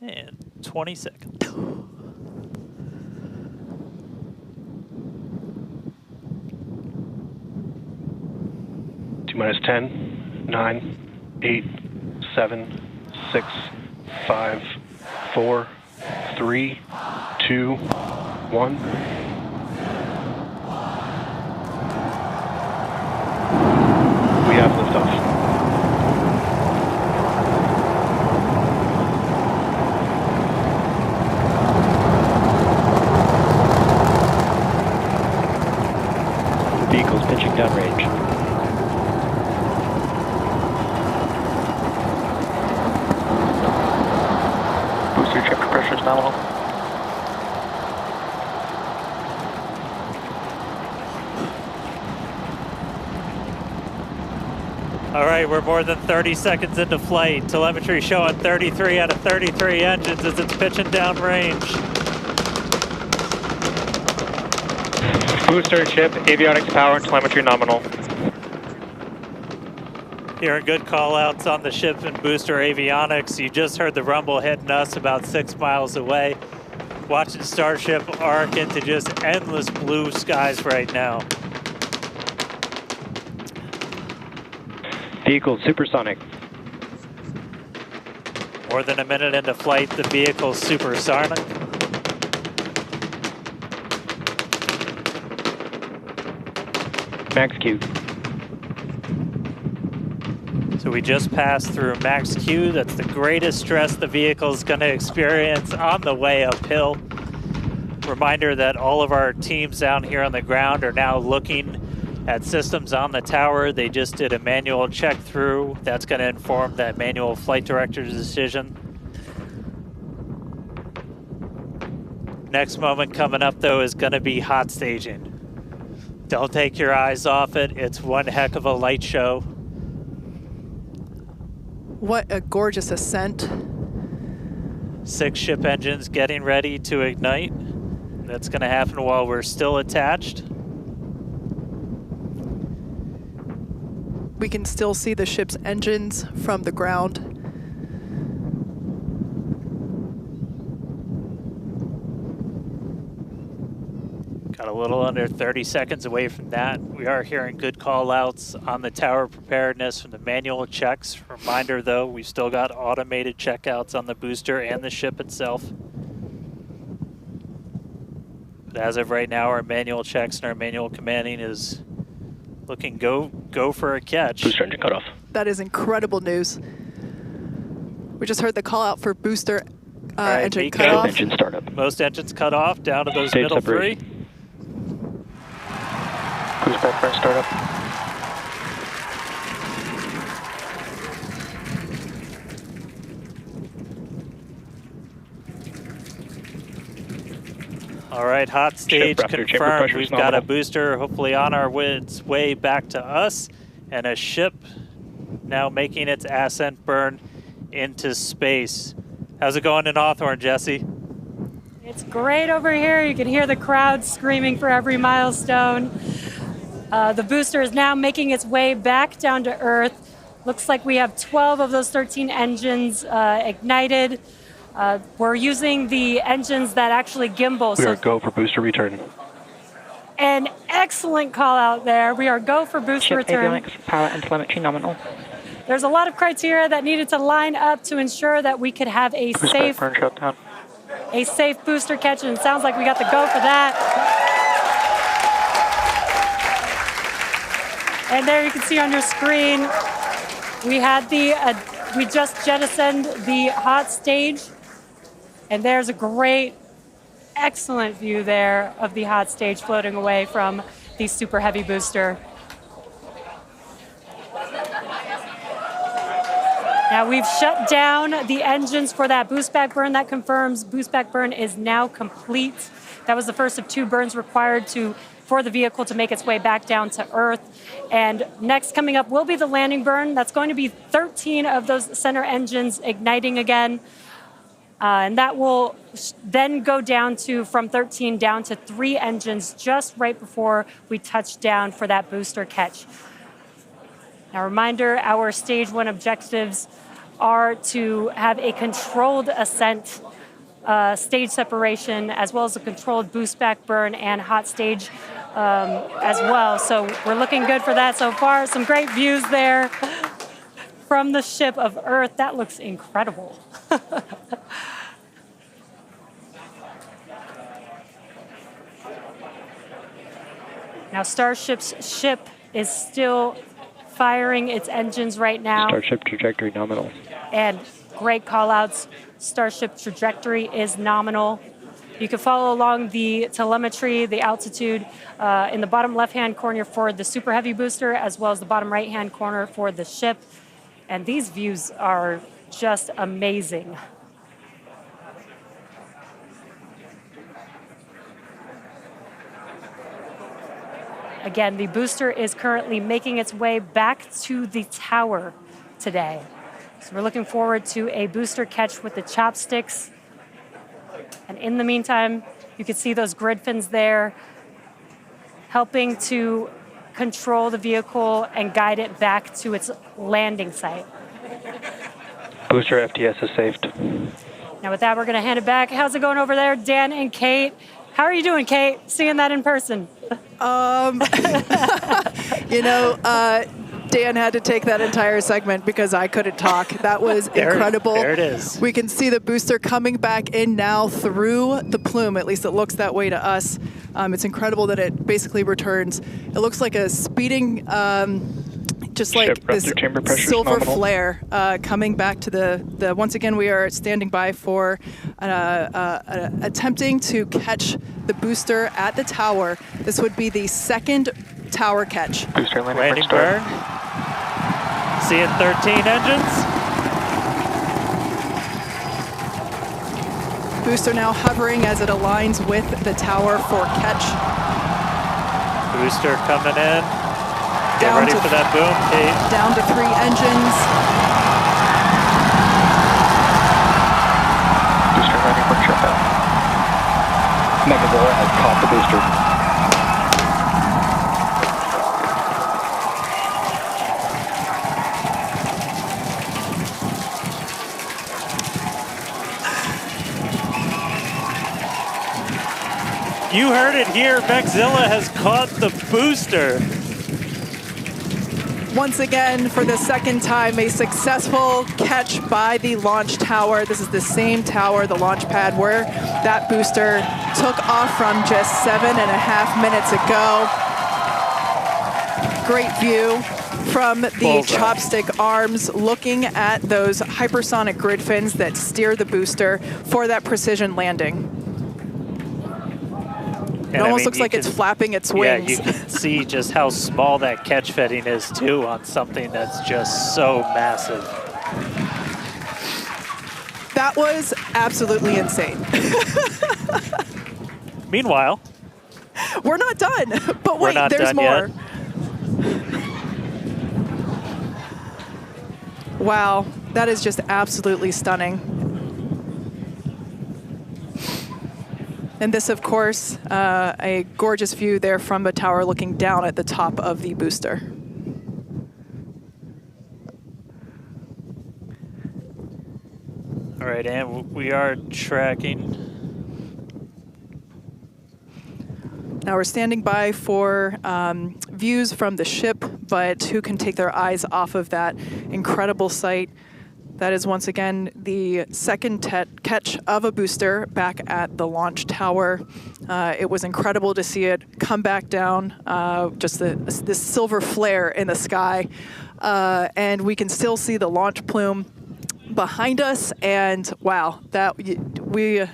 And 20 seconds. T-minus 10, 9, 8, 7, 6, 5, 4, 3, 2, 1. We have liftoff. Vehicle's pitching downrange. Booster check pressure is nominal. All right, we're more than 30 seconds into flight. Telemetry showing 33 out of 33 engines as it's pitching downrange. Booster, ship, avionics, power, and telemetry nominal. Hearing good call outs on the ship and booster avionics. You just heard the rumble hitting us about 6 miles away. Watching Starship arc into just endless blue skies right now. Vehicle supersonic. More than a minute into flight, the vehicle's supersonic. Max Q. So we just passed through max Q. That's the greatest stress the vehicle is going to experience on the way uphill. Reminder that all of our teams down here on the ground are now looking at systems on the tower. They just did a manual check through. That's going to inform that manual flight director's decision. Next moment coming up, though, is going to be hot staging. Don't take your eyes off it. It's one heck of a light show. What a gorgeous ascent. 6 ship engines getting ready to ignite. That's going to happen while we're still attached. We can still see the ship's engines from the ground. Got a little under 30 seconds away from that. We are hearing good call outs on the tower preparedness from the manual checks. Reminder though, we've still got automated checkouts on the booster and the ship itself. But as of right now, our manual checks and our manual commanding is looking go for a catch. Booster engine cutoff. That is incredible news. We just heard the call out for booster right, engine cutoff. Engine startup. Most engines cut off, down to those Stage middle separate. 3. Boost back burn startup. All right, hot stage Raptor, chamber confirmed. pressure We've is got a nominal. booster hopefully on our way back to us, and a ship now making its ascent burn into space. How's it going in Hawthorne, Jesse? It's great over here. You can hear the crowd screaming for every milestone. The booster is now making its way back down to Earth. Looks like we have 12 of those 13 engines ignited. We're using the engines that actually gimbal. We so are go for booster return. an excellent call out there. We are go for booster Ship return. avionics, power and telemetry nominal. There's a lot of criteria that needed to line up to ensure that we could have a Boost back safe burn shutdown. booster catch, and it sounds like we got the go for that. And there you can see on your screen, we had we just jettisoned the hot stage, and there's a great, excellent view there of the hot stage floating away from the super heavy booster. Now we've shut down the engines for that boost back burn. That confirms boost back burn is now complete. That was the first of 2 burns required for the vehicle to make its way back down to Earth. And next coming up will be the landing burn. That's going to be 13 of those center engines igniting again. And that will then go down from 13 down to 3 engines just right before we touch down for that booster catch. Now, reminder, our stage 1 objectives are to have a controlled ascent, stage separation, as well as a controlled boost back burn and hot stage as well. So we're looking good for that so far. Some great views there from the ship of Earth. That looks incredible. Now Starship's ship is still firing its engines right now. Starship trajectory nominal. And great call outs. Starship trajectory is nominal. You can follow along the telemetry, the altitude in the bottom left-hand corner for the Super Heavy booster, as well as the bottom right-hand corner for the ship. And these views are just amazing. Again, the booster is currently making its way back to the tower today. So we're looking forward to a booster catch with the chopsticks. And in the meantime, you can see those grid fins there, helping to control the vehicle and guide it back to its landing site. Booster FTS is saved. Now with that, we're gonna hand it back. How's it going over there, Dan and Kate? How are you doing, Kate? Seeing that in person. You know, Dan had to take that entire segment because I couldn't talk. That was incredible. There it is. We can see the booster coming back in now through the plume. At least it looks that way to us. It's incredible that it basically returns. It looks like a speeding, just like this silver flare coming back to the. Once again, we are standing by for attempting to catch the booster at the tower. This would be the second tower catch. Booster Landing burn. Seeing 13 engines. Booster now hovering as it aligns with the tower for catch. Booster coming in. Get ready for that boom, Kate. Down to 3 engines. Booster landing for trip out. Megazilla has caught the booster. You heard it here. Megazilla has caught the booster. Once again, for the second time, a successful catch by the launch tower. This is the same tower, the launch pad, where that booster took off from just 7.5 minutes ago. Great view from the chopstick arms, looking at those hypersonic grid fins that steer the booster for that precision landing. It almost looks like it's flapping its wings. Yeah, you can see just how small that catch fitting is too on something that's just so massive. That was absolutely insane. Meanwhile, we're not done, but wait, there's more. Wow, that is just absolutely stunning. And this, of course, a gorgeous view there from the tower looking down at the top of the booster. All right, and we are tracking. Now we're standing by for views from the ship, but who can take their eyes off of that incredible sight? That is once again the second catch of a booster back at the launch tower. It was incredible to see it come back down, just this silver flare in the sky. And we can still see the launch plume behind us, and wow, that we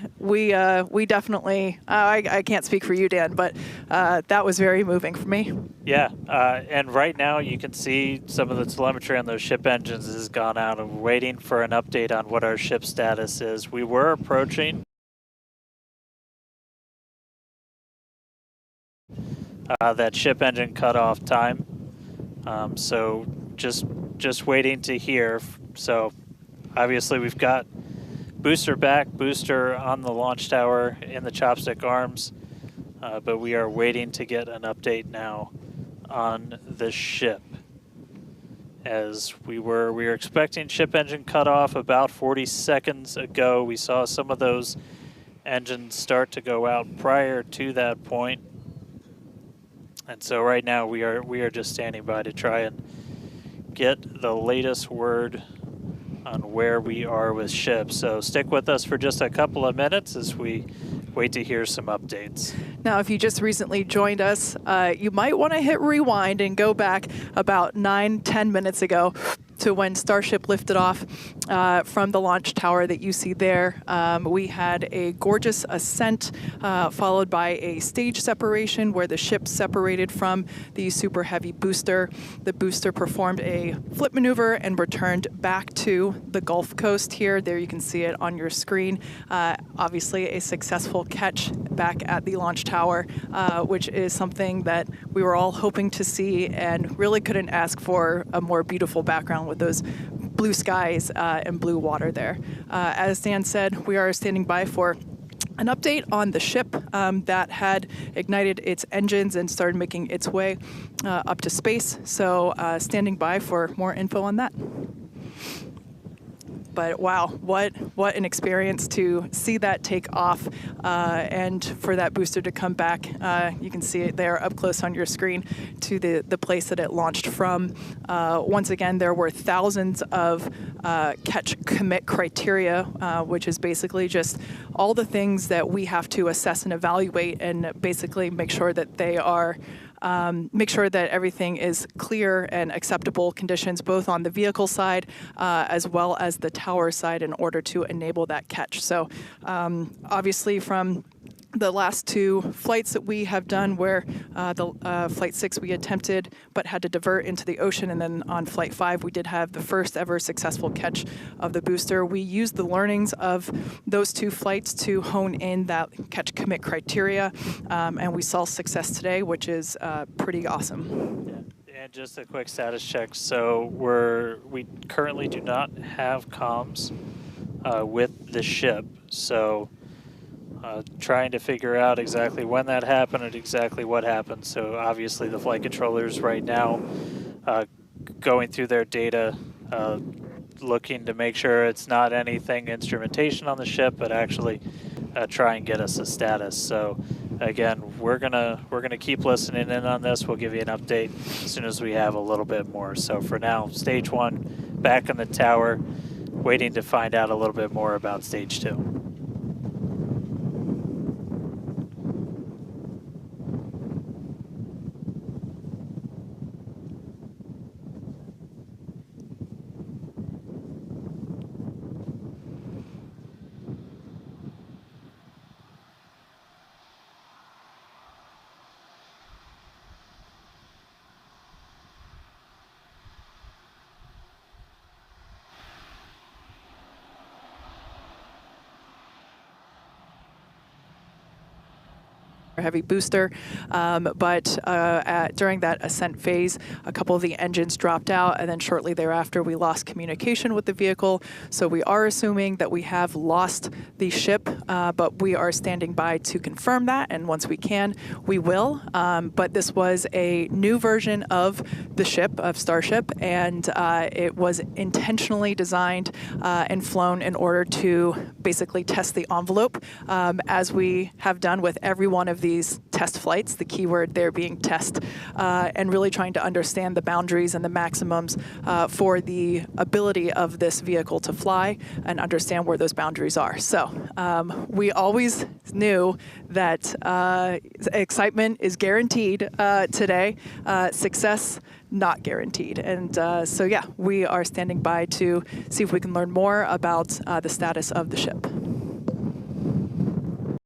definitely, I can't speak for you, Dan, but that was very moving for me. Yeah, and right now you can see some of the telemetry on those ship engines has gone out, and we're waiting for an update on what our ship status is. We were approaching that ship engine cutoff time, so just waiting to hear. So obviously we've got booster back, booster on the launch tower in the chopstick arms, but we are waiting to get an update now on the ship. as we were expecting ship engine cutoff about 40 seconds ago. We saw some of those engines start to go out prior to that point. And so right now we are just standing by to try and get the latest word on where we are with ship. So stick with us for just a couple of minutes as we wait to hear some updates. Now, if you just recently joined us, you might want to hit rewind and go back about 9-10 minutes ago to when Starship lifted off from the launch tower that you see there. We had a gorgeous ascent followed by a stage separation where the ship separated from the super heavy booster. The booster performed a flip maneuver and returned back to the Gulf Coast here. There you can see it on your screen. Obviously a successful catch back at the launch tower, which is something that we were all hoping to see and really couldn't ask for a more beautiful background with those blue skies and blue water there. As Dan said, we are standing by for an update on the ship that had ignited its engines and started making its way up to space. So standing by for more info on that. But wow, what an experience to see that take off and for that booster to come back. You can see it there up close on your screen to the place that it launched from. Once again, there were thousands of catch commit criteria, which is basically just all the things that we have to assess and evaluate and basically make sure that they are make sure that everything is clear and acceptable conditions, both on the vehicle side as well as the tower side, in order to enable that catch. So obviously from the last two flights that we have done where the Flight 6 we attempted but had to divert into the ocean, and then on Flight 5 we did have the first ever successful catch of the booster. We used the learnings of those two flights to hone in that catch commit criteria, and we saw success today, which is pretty awesome. Yeah. And just a quick status check. So we currently do not have comms with the ship. So trying to figure out exactly when that happened and exactly what happened. So obviously the flight controllers right now going through their data, looking to make sure it's not anything instrumentation on the ship, but actually try and get us a status. So again, we're gonna keep listening in on this. We'll give you an update as soon as we have a little bit more. So for now, stage 1 back in the tower, waiting to find out a little bit more about stage 2. Heavy booster, but during that ascent phase, a couple of the engines dropped out, and then shortly thereafter we lost communication with the vehicle. So we are assuming that we have lost the ship, but we are standing by to confirm that, and once we can, we will. But this was a new version of the ship, of Starship, and it was intentionally designed and flown in order to basically test the envelope, as we have done with every one of these test flights, the keyword there being test, and really trying to understand the boundaries and the maximums for the ability of this vehicle to fly and understand where those boundaries are. So we always knew that excitement is guaranteed today, success not guaranteed. And so yeah, we are standing by to see if we can learn more about the status of the ship.